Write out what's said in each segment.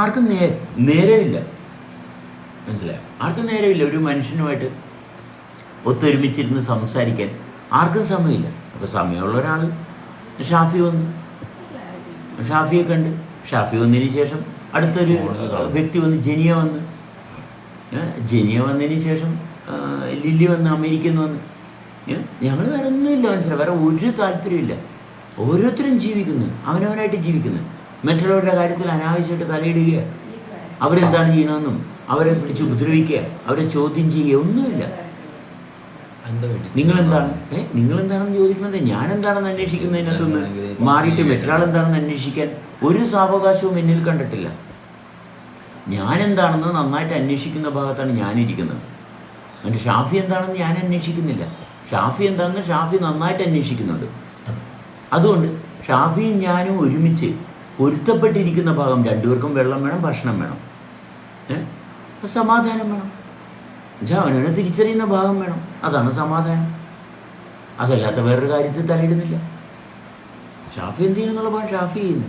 ആർക്കും നേരമില്ല, മനസ്സിലായോ? ആർക്കും നേരമില്ല ഒരു മനുഷ്യനുമായിട്ട് ഒത്തൊരുമിച്ചിരുന്ന് സംസാരിക്കാൻ ആർക്കും സമയമില്ല. അപ്പോൾ സമയമുള്ള ഒരാൾ ഷാഫി വന്നു, ഷാഫിയെ കണ്ട്, ഷാഫി വന്നതിന് ശേഷം അടുത്തൊരു വ്യക്തി വന്ന്, ജെനിയ വന്ന്, ജെനിയ വന്നതിന് ശേഷം ലില്ലി വന്ന്, അമേരിക്കയിൽ നിന്ന് വന്ന്. ഞങ്ങൾ വേറെ ഒന്നുമില്ല, മനസ്സിലായി, വേറെ ഒരു താല്പര്യമില്ല. ഓരോരുത്തരും ജീവിക്കുന്നു, അവനവനായിട്ട് ജീവിക്കുന്നു. മറ്റുള്ളവരുടെ കാര്യത്തിൽ അനാവശ്യമായിട്ട് തലയിടുക, അവരെന്താണ് ചെയ്യണമെന്നും അവരെ പിടിച്ച് ഉപദ്രവിക്കുക, അവരെ ചോദ്യം ചെയ്യുക ഒന്നുമില്ല. നിങ്ങളെന്താണെന്ന് ചോദിക്കുന്നത് ഞാനെന്താണെന്ന് അന്വേഷിക്കുന്നതിനകത്തുനിന്ന് മാറിയിട്ട് മറ്റൊരാളെന്താണെന്ന് അന്വേഷിക്കാൻ ഒരു സാവകാശവും എന്നിൽ കണ്ടിട്ടില്ല. ഞാനെന്താണെന്ന് നന്നായിട്ട് അന്വേഷിക്കുന്ന ഭാഗത്താണ് ഞാനിരിക്കുന്നത്. എന്നിട്ട് ഷാഫി എന്താണെന്ന് ഞാൻ അന്വേഷിക്കുന്നില്ല. ഷാഫി എന്താണെന്ന് ഷാഫി നന്നായിട്ട് അന്വേഷിക്കുന്നുണ്ട്. അതുകൊണ്ട് ഷാഫിയും ഞാനും ഒരുമിച്ച് പൊരുത്തപ്പെട്ടിരിക്കുന്ന ഭാഗം, രണ്ടുപേർക്കും വെള്ളം വേണം, ഭക്ഷണം വേണം, സമാധാനം വേണം, അവനവനെ തിരിച്ചറിയുന്ന ഭാഗം വേണം. അതാണ് സമാധാനം. അതല്ലാത്ത വേറൊരു കാര്യത്തിൽ തലയിടുന്നില്ല. ഷാഫി എന്ത് ചെയ്യുന്നുള്ള ഭാഗം ഷാഫി ചെയ്യുന്നു.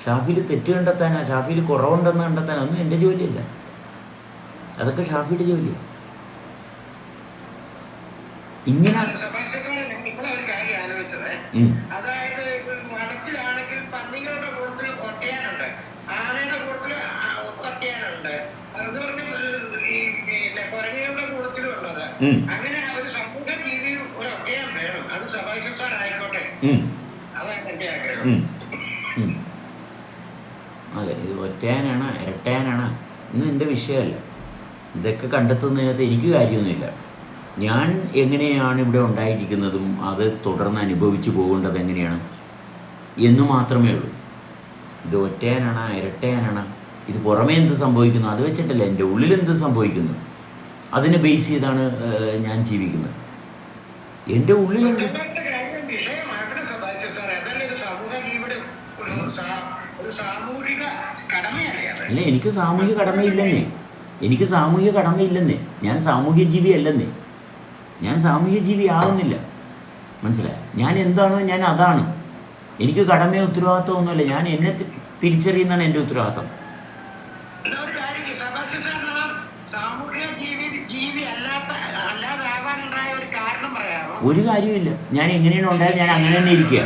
ഷാഫിയിൽ തെറ്റ് കണ്ടെത്താനാ, ഷാഫിയിൽ കുറവുണ്ടെന്ന് കണ്ടെത്താൻ ഒന്നും എൻ്റെ ജോലിയല്ല. അതൊക്കെ ഷാഫിയുടെ ജോലിയാണ്. ഇങ്ങനെ അങ്ങനെ ഒരു സമൂഹ ജീവി ഒരു അധ്യായം വേണം. അത് സഭാഷ സാർ ആയിക്കോട്ടെ, അതാണ് എന്റെ ആഗ്രഹം. അതെ, ഇത് ഒറ്റയാനാണ് ഇരട്ടയാനാണ് ഒന്നും എൻ്റെ വിഷയമല്ല. ഇതൊക്കെ കണ്ടെത്തുന്നതിനകത്ത് എനിക്ക് കാര്യമൊന്നുമില്ല. ഞാൻ എങ്ങനെയാണ് ഇവിടെ ഉണ്ടായിരിക്കുന്നതും അത് തുടർന്ന് അനുഭവിച്ചു പോകേണ്ടത് എങ്ങനെയാണ് എന്ന് മാത്രമേ ഉള്ളൂ. ഇത് ഒറ്റയാനാണ് ഇരട്ടയാനാണ്, ഇത് പുറമേ എന്ത് സംഭവിക്കുന്നു അത് വെച്ചിട്ടല്ല, എൻ്റെ ഉള്ളിൽ എന്ത് സംഭവിക്കുന്നു അതിനെ ബേസ് ചെയ്താണ് ഞാൻ ജീവിക്കുന്നത്. എൻ്റെ ഉള്ളിൽ അല്ല, എനിക്ക് സാമൂഹിക കടമയില്ലെന്നേ, എനിക്ക് സാമൂഹിക കടമയില്ലെന്നേ, ഞാൻ സാമൂഹ്യ ജീവി അല്ലെന്നേ, ഞാൻ സാമൂഹ്യ ജീവി ആകുന്നില്ല, മനസ്സിലായി? ഞാൻ എന്താണോ ഞാൻ അതാണ്. എനിക്ക് കടമയോ ഉത്തരവാദിത്വം ഒന്നുമില്ല. ഞാൻ എന്നെ തിരിച്ചറിയുന്നതാണ് എൻ്റെ ഉത്തരവാദിത്വം. ഒരു കാര്യമില്ല. ഞാൻ എങ്ങനെയാണ് ഉണ്ടായത്, ഞാൻ അങ്ങനെ തന്നെ ഇരിക്കുക.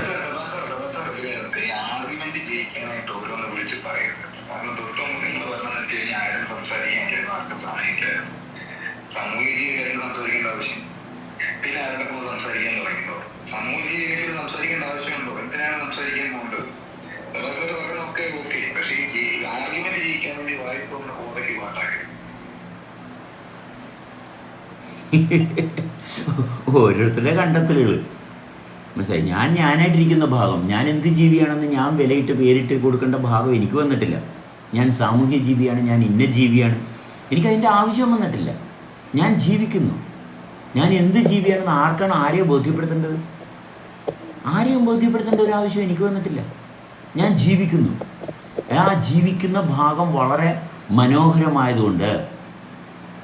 ഓരോരുത്തരുടെ കണ്ടെത്തലുകൾ, മനസ്സിലായി? ഞാനായിട്ടിരിക്കുന്ന ഭാഗം, ഞാൻ എന്ത് ജീവിയാണെന്ന് ഞാൻ വിലയിട്ട് പേരിട്ട് കൊടുക്കേണ്ട ഭാഗം എനിക്ക് വന്നിട്ടില്ല. ഞാൻ സാമൂഹ്യ ജീവിയാണ്, ഞാൻ ഇന്ന ജീവിയാണ്, എനിക്കതിൻ്റെ ആവശ്യം വന്നിട്ടില്ല. ഞാൻ ജീവിക്കുന്നു. ഞാൻ എന്ത് ജീവിയാണെന്ന് ആർക്കാണ് ആരെയും ബോധ്യപ്പെടുത്തേണ്ടത്? ആരെയും ബോധ്യപ്പെടുത്തേണ്ട ഒരു ആവശ്യം എനിക്ക് വന്നിട്ടില്ല. ഞാൻ ജീവിക്കുന്നു. ആ ജീവിക്കുന്ന ഭാഗം വളരെ മനോഹരമായതുകൊണ്ട്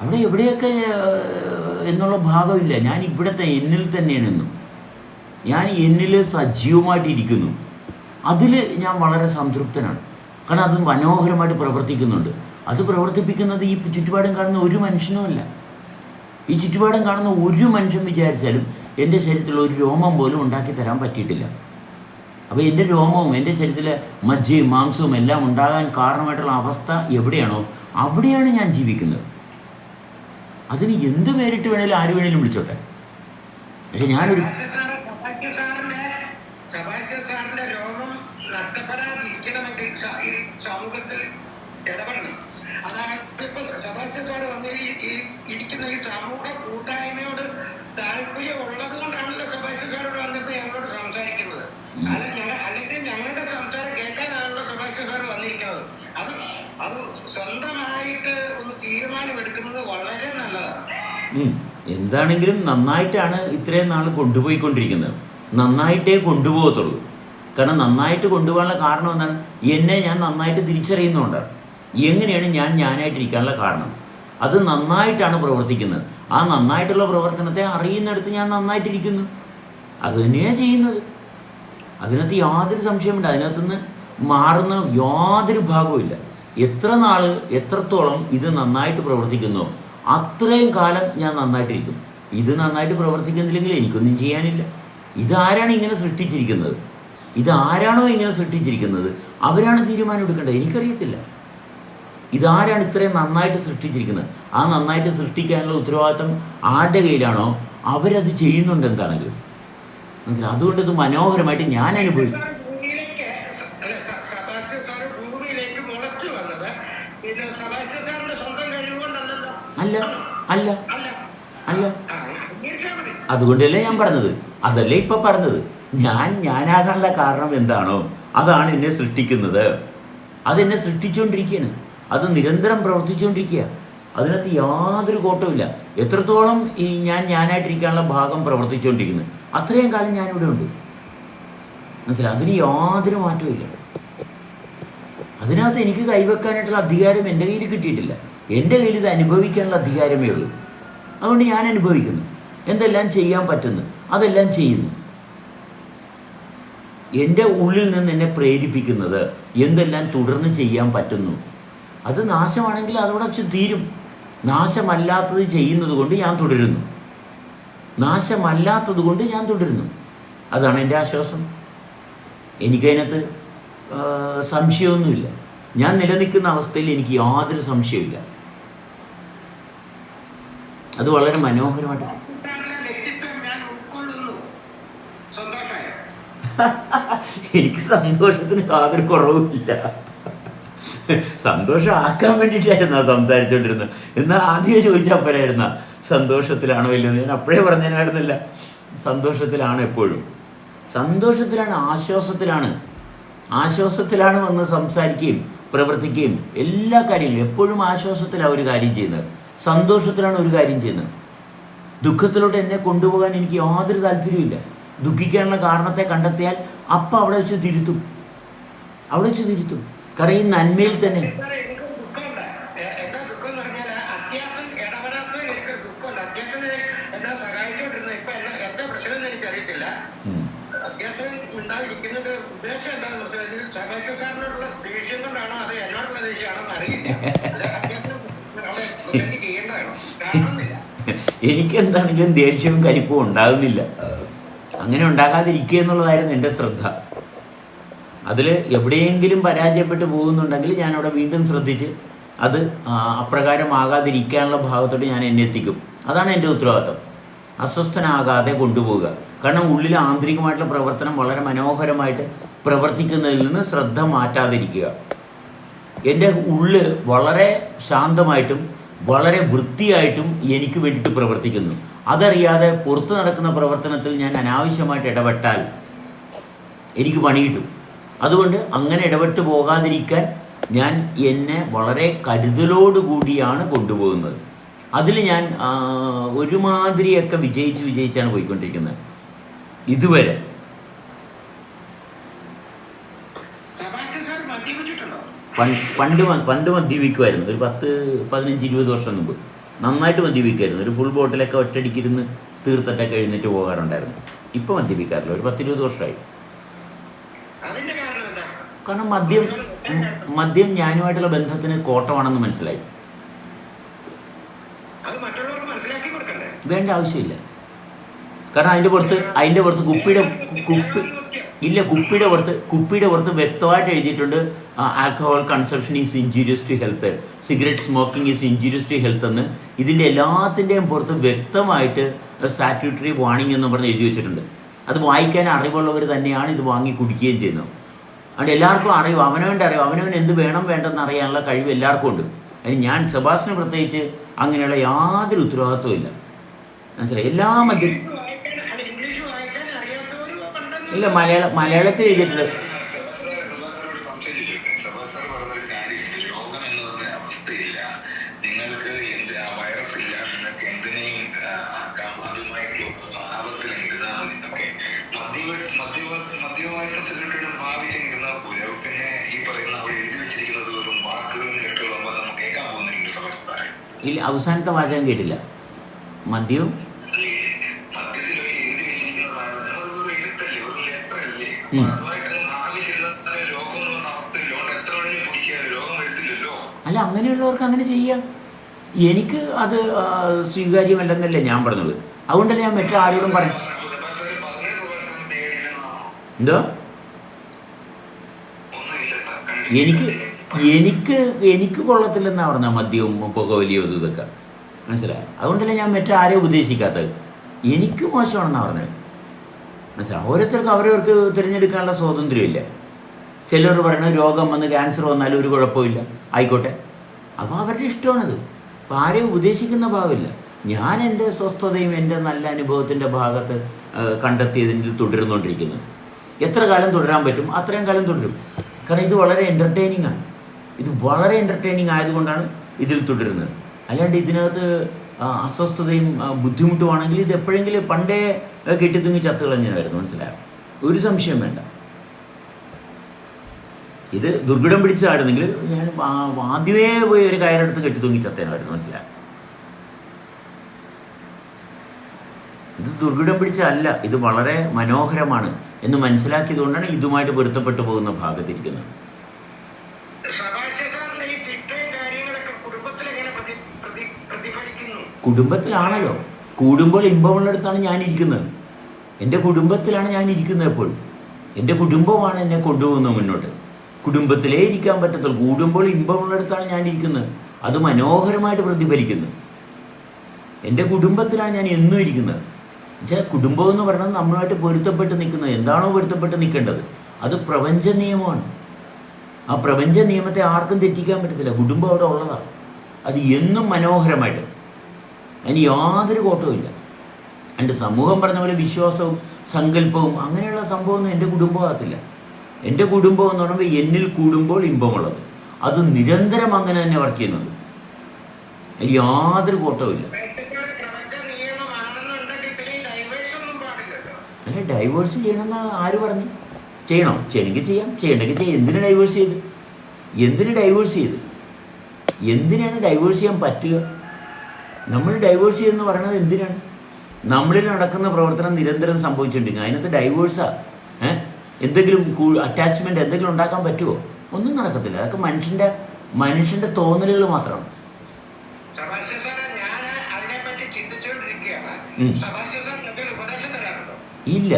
അവിടെ എവിടെയൊക്കെ എന്നുള്ള ഭാഗമില്ല. ഞാൻ ഇവിടുത്തെ എന്നിൽ തന്നെയാണ് എന്നും. ഞാൻ എന്നിൽ സജീവമായിട്ടിരിക്കുന്നു. അതിൽ ഞാൻ വളരെ സംതൃപ്തനാണ്. കാരണം അത് മനോഹരമായിട്ട് പ്രവർത്തിക്കുന്നുണ്ട്. അത് പ്രവർത്തിപ്പിക്കുന്നത് ഈ ചുറ്റുപാടും കാണുന്ന ഒരു മനുഷ്യനുമല്ല. ഈ ചുറ്റുപാടും കാണുന്ന ഒരു മനുഷ്യൻ വിചാരിച്ചാലും എൻ്റെ ശരീരത്തിലുള്ള ഒരു രോമം പോലും ഉണ്ടാക്കി തരാൻ പറ്റിയിട്ടില്ല. അപ്പോൾ എൻ്റെ രോമവും എൻ്റെ ശരീരത്തിലെ മജ്ജയും മാംസവും എല്ലാം ഉണ്ടാകാൻ കാരണമായിട്ടുള്ള അവസ്ഥ എവിടെയാണോ അവിടെയാണ് ഞാൻ ജീവിക്കുന്നത്. അതിന് എന്ത് പേരിട്ട് വേണേലും ആര് വേണേലും വിളിച്ചോട്ടെ. പക്ഷെ ഞാനൊരു രോമം നഷ്ടപ്പെടാതിരിക്കണമെങ്കിൽ ഈ സമൂഹത്തിൽ ഇടപെടണം. അതായത് ഇപ്പൊ സെബാസ്റ്റ്യൻ സാർ വന്ന് ഇരിക്കുന്ന ഈ സമൂഹ കൂട്ടായ്മയോട് താല്പര്യം ഉള്ളത് കൊണ്ടാണല്ലോ സെബാസ്റ്റ്യൻ സാറോട് വന്നിട്ട് ഞങ്ങളോട് സംസാരിക്കുന്നത്. അല്ലെങ്കിൽ ഞങ്ങളുടെ സംസാരം കേൾക്കാനാണല്ലോ സെബാസ്റ്റ്യൻ സാർ വന്നിരിക്കുന്നത്. അത് സ്വന്തമായിട്ട് ഒന്ന് തീരുമാനമെടുക്കുന്നത് വളരെ നല്ലതാണ്. എന്താണെങ്കിലും നന്നായിട്ടാണ് ഇത്രയും നാൾ കൊണ്ടുപോയിക്കൊണ്ടിരിക്കുന്നത്. നന്നായിട്ടേ കൊണ്ടുപോകത്തുള്ളൂ. കാരണം നന്നായിട്ട് കൊണ്ടുപോകാനുള്ള കാരണം എന്താണ്? എന്നെ ഞാൻ നന്നായിട്ട് തിരിച്ചറിയുന്നതുകൊണ്ടാണ്. എങ്ങനെയാണ് ഞാനായിട്ടിരിക്കാനുള്ള കാരണം? അത് നന്നായിട്ടാണ് പ്രവർത്തിക്കുന്നത്. ആ നന്നായിട്ടുള്ള പ്രവർത്തനത്തെ അറിയുന്നിടത്ത് ഞാൻ നന്നായിട്ടിരിക്കുന്നു. അത് തന്നെയാണ് ചെയ്യുന്നത്. അതിനകത്ത് യാതൊരു സംശയമുണ്ട്. അതിനകത്തുനിന്ന് മാറുന്ന യാതൊരു ഭാഗവുമില്ല. എത്ര നാൾ എത്രത്തോളം ഇത് നന്നായിട്ട് പ്രവർത്തിക്കുന്നോ അത്രയും കാലം ഞാൻ നന്നായിട്ടിരിക്കും. ഇത് നന്നായിട്ട് പ്രവർത്തിക്കുന്നില്ലെങ്കിൽ എനിക്കൊന്നും ചെയ്യാനില്ല. ഇതാരാണ് ഇങ്ങനെ സൃഷ്ടിച്ചിരിക്കുന്നത്? ഇതാരാണോ ഇങ്ങനെ സൃഷ്ടിച്ചിരിക്കുന്നത് അവരാണ് തീരുമാനം എടുക്കേണ്ടത്. എനിക്കറിയത്തില്ല ഇതാരാണ് ഇത്രയും നന്നായിട്ട് സൃഷ്ടിച്ചിരിക്കുന്നത്. ആ നന്നായിട്ട് സൃഷ്ടിക്കാനുള്ള ഉത്തരവാദിത്വം ആരുടെ കയ്യിലാണോ അവരത് ചെയ്യുന്നുണ്ട് എന്താണെങ്കിലും. മനസ്സിലായി? അതുകൊണ്ട് ഇത് മനോഹരമായിട്ട് ഞാൻ അനുഭവിക്കും. അല്ല അല്ല അല്ല അതുകൊണ്ടല്ലേ ഞാൻ പറഞ്ഞത്, അതല്ലേ ഇപ്പം പറഞ്ഞത്. ഞാനാകാനുള്ള കാരണം എന്താണോ അതാണ് എന്നെ സൃഷ്ടിക്കുന്നത്. അതെന്നെ സൃഷ്ടിച്ചുകൊണ്ടിരിക്കുകയാണ്. അത് നിരന്തരം പ്രവർത്തിച്ചുകൊണ്ടിരിക്കുക. അതിനകത്ത് യാതൊരു കോട്ടവുമില്ല. എത്രത്തോളം ഈ ഞാനായിട്ടിരിക്കാനുള്ള ഭാഗം പ്രവർത്തിച്ചുകൊണ്ടിരിക്കുന്നത് അത്രയും കാലം ഞാനിവിടെ ഉണ്ട്. മനസ്സിലായി? അതിന് യാതൊരു മാറ്റവും. അതിനകത്ത് എനിക്ക് കൈവെക്കാനായിട്ടുള്ള അധികാരം എൻ്റെ കയ്യിൽ കിട്ടിയിട്ടില്ല. എൻ്റെ കയ്യിൽ ഇത് അനുഭവിക്കാനുള്ള അധികാരമേ ഉള്ളൂ. അതുകൊണ്ട് ഞാൻ അനുഭവിക്കുന്നു. എന്തെല്ലാം ചെയ്യാൻ പറ്റുന്നു അതെല്ലാം ചെയ്യുന്നു. എൻ്റെ ഉള്ളിൽ നിന്ന് എന്നെ പ്രേരിപ്പിക്കുന്നത് എന്തെല്ലാം തുടർന്ന് ചെയ്യാൻ പറ്റുന്നു. അത് നാശമാണെങ്കിൽ അതോടെ വെച്ച് തീരും. നാശമല്ലാത്തത് ചെയ്യുന്നത് കൊണ്ട് ഞാൻ തുടരുന്നു. നാശമല്ലാത്തത് കൊണ്ട് ഞാൻ തുടരുന്നു. അതാണ് എൻ്റെ ആശ്വാസം. എനിക്കതിനകത്ത് സംശയമൊന്നുമില്ല. ഞാൻ നിലനിൽക്കുന്ന അവസ്ഥയിൽ എനിക്ക് യാതൊരു സംശയമില്ല. അത് വളരെ മനോഹരമായിട്ട് എനിക്ക് സന്തോഷത്തിന് യാതൊരു കുറവുമില്ല. സന്തോഷമാക്കാൻ വേണ്ടിയിട്ടായിരുന്നു സംസാരിച്ചുകൊണ്ടിരുന്നത്. എന്നാൽ ആദ്യം ചോദിച്ചാൽ പോരായിരുന്ന സന്തോഷത്തിലാണോ ഇല്ലെന്ന്. ഞാൻ അപ്പോഴേ പറഞ്ഞായിരുന്നില്ല. സന്തോഷത്തിലാണ് എപ്പോഴും. സന്തോഷത്തിലാണ്, ആശ്വാസത്തിലാണ് വന്ന് സംസാരിക്കുകയും പ്രവർത്തിക്കുകയും എല്ലാ കാര്യങ്ങളും എപ്പോഴും ആശ്വാസത്തിലാണ് ഒരു കാര്യം ചെയ്യുന്നത്. സന്തോഷത്തിലാണ് ഒരു കാര്യം ചെയ്യുന്നത്. ദുഃഖത്തിലോട്ട് എന്നെ കൊണ്ടുപോകാൻ എനിക്ക് യാതൊരു താല്പര്യമില്ല. ദുഃഖിക്കാനുള്ള കാരണത്തെ കണ്ടെത്തിയാൽ അപ്പം അവിടെ വെച്ച് തിരുത്തും. കാരണം ഈ നന്മയിൽ തന്നെ എനിക്കെന്താണെങ്കിലും ദേഷ്യവും കലിപ്പും ഉണ്ടാകുന്നില്ല. അങ്ങനെ ഉണ്ടാകാതിരിക്കുക എന്നുള്ളതായിരുന്നു എൻ്റെ ശ്രദ്ധ. അതിൽ എവിടെയെങ്കിലും പരാജയപ്പെട്ടു പോകുന്നുണ്ടെങ്കിൽ ഞാനവിടെ വീണ്ടും ശ്രദ്ധിച്ച് അത് അപ്രകാരമാകാതിരിക്കാനുള്ള ഭാഗത്തോട്ട് ഞാൻ എന്നെ എത്തിക്കും. അതാണ് എൻ്റെ ഉത്തരവാദിത്വം. അസ്വസ്ഥനാകാതെ കൊണ്ടുപോവുക. കാരണം ഉള്ളിൽ ആന്തരികമായിട്ടുള്ള പ്രവർത്തനം വളരെ മനോഹരമായിട്ട് പ്രവർത്തിക്കുന്നതിൽ നിന്ന് ശ്രദ്ധ മാറ്റാതിരിക്കുക. എൻ്റെ ഉള്ള് വളരെ ശാന്തമായിട്ടും വളരെ വൃത്തിയായിട്ടും എനിക്ക് വേണ്ടിയിട്ട് പ്രവർത്തിക്കുന്നു. അതറിയാതെ പുറത്ത് നടക്കുന്ന പ്രവർത്തനത്തിൽ ഞാൻ അനാവശ്യമായിട്ട് ഇടപെട്ടാൽ എനിക്ക് പണി കിട്ടും. അതുകൊണ്ട് അങ്ങനെ ഇടപെട്ട് പോകാതിരിക്കാൻ ഞാൻ എന്നെ വളരെ കരുതലോടുകൂടിയാണ് കൊണ്ടുപോകുന്നത്. അതിൽ ഞാൻ ഒരുമാതിരിയൊക്കെ വിജയിച്ചാണ് പോയിക്കൊണ്ടിരിക്കുന്നത് ഇതുവരെ. പണ്ട് മദ്യപിക്കുമായിരുന്നു. ഒരു 10-15-20 വർഷം മുമ്പ് നന്നായിട്ട് മദ്യപിക്കുമായിരുന്നു. ഒരു ഫുൾ ബോട്ടിലൊക്കെ ഒറ്റയടിക്കിരുന്ന് തീർത്തിട്ടൊക്കെ എഴുന്നേറ്റ് പോകാറുണ്ടായിരുന്നു. ഇപ്പം മദ്യപിക്കാറില്ല. ഒരു 10-20 വർഷമായി. കാരണം മദ്യം ഞാനുമായിട്ടുള്ള ബന്ധത്തിന് കോട്ടമാണെന്ന് മനസ്സിലായി. വേണ്ട ആവശ്യമില്ല. കാരണം അതിൻ്റെ പുറത്ത് കുപ്പിയുടെ പുറത്ത് വ്യക്തമായിട്ട് എഴുതിയിട്ടുണ്ട് alcohol consumption is injurious to health, cigarette smoking is injurious to health എന്ന്. ഇതിൻ്റെ എല്ലാത്തിൻ്റെയും പുറത്ത് വ്യക്തമായിട്ട് സ്റ്റാറ്റ്യൂട്ടറി വാർണിംഗ് എന്ന് പറഞ്ഞ് എഴുതി വെച്ചിട്ടുണ്ട്. അത് വായിക്കാൻ അറിവുള്ളവർ തന്നെയാണ് ഇത് വാങ്ങി കുടിക്കുകയും ചെയ്യുന്നത്. അതുകൊണ്ട് എല്ലാവർക്കും അറിയും, അവനവൻ എന്ത് വേണം വേണ്ടെന്ന് അറിയാനുള്ള കഴിവ് എല്ലാവർക്കും ഉണ്ട്. അതിന് ഞാൻ സെബാസ്റ്റിന് പ്രത്യേകിച്ച് അങ്ങനെയുള്ള യാതൊരു ഉത്തരവാദിത്വവും ഇല്ല. മനസ്സിലായി? എല്ലാ ഇല്ല മലയാളത്തിൽ എഴുതിയിട്ടുണ്ട്. ഇല്ല, അവസാനത്തെ വാചകം കേട്ടില്ല. മദ്യവും അല്ല, അങ്ങനെയുള്ളവർക്ക് അങ്ങനെ ചെയ്യാം. എനിക്ക് അത് സ്വീകാര്യമല്ലെന്നല്ലേ ഞാൻ പറഞ്ഞത്. അതുകൊണ്ടല്ലേ ഞാൻ മറ്റാരോടും പറയും. എന്തോ എനിക്ക് എനിക്ക് എനിക്ക് കൊള്ളത്തില്ലെന്നാണ് പറഞ്ഞാൽ മദ്യവും പുകവലിയും ഇതൊക്കെ, മനസ്സിലായി. അതുകൊണ്ടല്ലേ ഞാൻ മറ്റാരെയും ഉപദേശിക്കാത്തത്. എനിക്ക് മോശമാണെന്നാണ് പറഞ്ഞത്, മനസ്സിലായി. ഓരോരുത്തർക്കും അവരവർക്ക് തിരഞ്ഞെടുക്കാനുള്ള സ്വാതന്ത്ര്യമില്ല. ചിലർ പറയുന്നത് രോഗം വന്ന് ക്യാൻസർ വന്നാലും ഒരു കുഴപ്പമില്ല, ആയിക്കോട്ടെ, അപ്പോൾ അവരുടെ ഇഷ്ടമാണത്. അപ്പോൾ ആരെയും ഉപദേശിക്കുന്ന ഭാഗമില്ല. ഞാൻ എൻ്റെ സ്വസ്ഥതയും എൻ്റെ നല്ല അനുഭവത്തിൻ്റെ ഭാഗത്ത് കണ്ടെത്തിയതിൽ തുടരുന്നുകൊണ്ടിരിക്കുന്നത്. എത്ര കാലം തുടരാൻ പറ്റും അത്രയും കാലം തുടരും. കാരണം ഇത് വളരെ എൻ്റർടൈനിങ് ആണ്. ഇത് വളരെ എൻ്റർടൈനിങ് ആയതുകൊണ്ടാണ് ഇതിൽ തുടരുന്നത്. അല്ലാണ്ട് ഇതിനകത്ത് അസ്വസ്ഥതയും ബുദ്ധിമുട്ടുമാണെങ്കിൽ ഇത് എപ്പോഴെങ്കിലും പണ്ടേ കെട്ടിത്തൂങ്ങി ചത്തുകളഞ്ഞായിരുന്നു, മനസ്സിലായോ? ഒരു സംശയം വേണ്ട. ഇത് ദുർഘടം പിടിച്ചതായിരുന്നെങ്കിൽ ഞാൻ ആദ്യമേ പോയി ഒരു കയറെടുത്ത് കെട്ടിത്തൂങ്ങി ചത്തേനായിരുന്നു, മനസ്സിലായോ? ഇത് ദുർഘടം പിടിച്ചതല്ല, ഇത് വളരെ മനോഹരമാണ് എന്ന് മനസ്സിലാക്കിയതുകൊണ്ടാണ് ഇതുമായിട്ട് പൊരുത്തപ്പെട്ടു പോകുന്ന ഭാഗത്തിരിക്കുന്നത്. കുടുംബത്തിലാണല്ലോ. കൂടുമ്പോൾ ഇമ്പമുള്ളിടത്താണ് ഞാനിരിക്കുന്നത്. എൻ്റെ കുടുംബത്തിലാണ് ഞാനിരിക്കുന്നത്. എപ്പോഴും എൻ്റെ കുടുംബമാണ് എന്നെ കൊണ്ടുപോകുന്നത് മുന്നോട്ട്. കുടുംബത്തിലേ ഇരിക്കാൻ പറ്റത്തുള്ളൂ. കൂടുമ്പോൾ ഇമ്പമുള്ളിടത്താണ് ഞാനിരിക്കുന്നത്. അത് മനോഹരമായിട്ട് പ്രതിഫലിക്കുന്നു. എൻ്റെ കുടുംബത്തിലാണ് ഞാൻ എന്നും ഇരിക്കുന്നത്. എന്നുവെച്ചാൽ കുടുംബം എന്ന് പറയുന്നത് നമ്മളുമായിട്ട് പൊരുത്തപ്പെട്ട് നിൽക്കുന്നത്. എന്താണോ പൊരുത്തപ്പെട്ട് നിൽക്കേണ്ടത് അത് പ്രപഞ്ച നിയമമാണ്. ആ പ്രപഞ്ച നിയമത്തെ ആർക്കും തെറ്റിക്കാൻ പറ്റത്തില്ല. കുടുംബം അവിടെ ഉള്ളതാണ്. അത് എന്നും മനോഹരമായിട്ട്, അതിന് യാതൊരു കോട്ടവുമില്ല. എൻ്റെ സമൂഹം പറഞ്ഞ പോലെ വിശ്വാസവും സങ്കല്പവും അങ്ങനെയുള്ള സംഭവമൊന്നും എൻ്റെ കുടുംബമാകത്തില്ല. എൻ്റെ കുടുംബം എന്ന് പറയുമ്പോൾ എന്നിൽ കൂടുമ്പോൾ ഇമ്പമുള്ളത്, അത് നിരന്തരം അങ്ങനെ തന്നെ വർക്ക് ചെയ്യുന്നത്. യാതൊരു കോട്ടവുമില്ല. അല്ല, ഡൈവേഴ്സ് ചെയ്യണമെന്ന് ആര് പറഞ്ഞു? ചെയ്യണോ? ചെയ്യണമെങ്കിൽ ചെയ്യാം, ചെയ്യണമെങ്കിൽ ചെയ്യാം. എന്തിനാണ് ഡൈവേഴ്സ് ചെയ്ത്? എന്തിനാണ് ഡൈവേഴ്സ് ചെയ്യാൻ പറ്റുക? നമ്മൾ ഡൈവേഴ്സ് ചെയ്യുമെന്ന് പറയുന്നത് എന്തിനാണ്? നമ്മളിൽ നടക്കുന്ന പ്രവർത്തനം നിരന്തരം സംഭവിച്ചുകൊണ്ടിരിക്കുക. അതിനകത്ത് ഡൈവേഴ്സാണ് എന്തെങ്കിലും അറ്റാച്ച്മെൻറ്റ് എന്തെങ്കിലും ഉണ്ടാക്കാൻ പറ്റുമോ? ഒന്നും നടക്കത്തില്ല. അതൊക്കെ മനുഷ്യൻ്റെ തോന്നലുകൾ മാത്രമാണ്. ഇല്ല,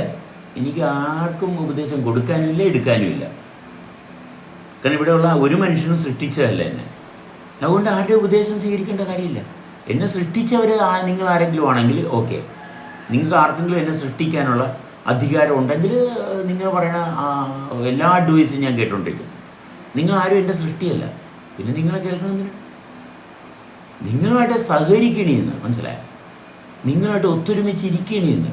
എനിക്ക് ആർക്കും ഉപദേശം കൊടുക്കാനുമില്ല, എടുക്കാനുമില്ല. കാരണം ഇവിടെയുള്ള ഒരു മനുഷ്യനും സൃഷ്ടിച്ചതല്ല എന്നെ. അതുകൊണ്ട് ആരുടെ ഉപദേശം സ്വീകരിക്കേണ്ട കാര്യമില്ല. എന്നെ സൃഷ്ടിച്ചവർ നിങ്ങൾ ആരെങ്കിലും ആണെങ്കിൽ ഓക്കെ. നിങ്ങൾക്ക് ആർക്കെങ്കിലും എന്നെ സൃഷ്ടിക്കാനുള്ള അധികാരം ഉണ്ടെങ്കിൽ നിങ്ങൾ പറയണ എല്ലാ അഡ്വൈസും ഞാൻ കേട്ടോണ്ടിരിക്കും. നിങ്ങൾ ആരും എൻ്റെ സൃഷ്ടിയല്ല, പിന്നെ നിങ്ങളെ കേൾക്കണമെന്നില്ല. നിങ്ങളുമായിട്ട് സഹകരിക്കണമെന്ന് മനസ്സിലായോ? നിങ്ങളുമായിട്ട് ഒത്തൊരുമിച്ചിരിക്കണമെന്ന്.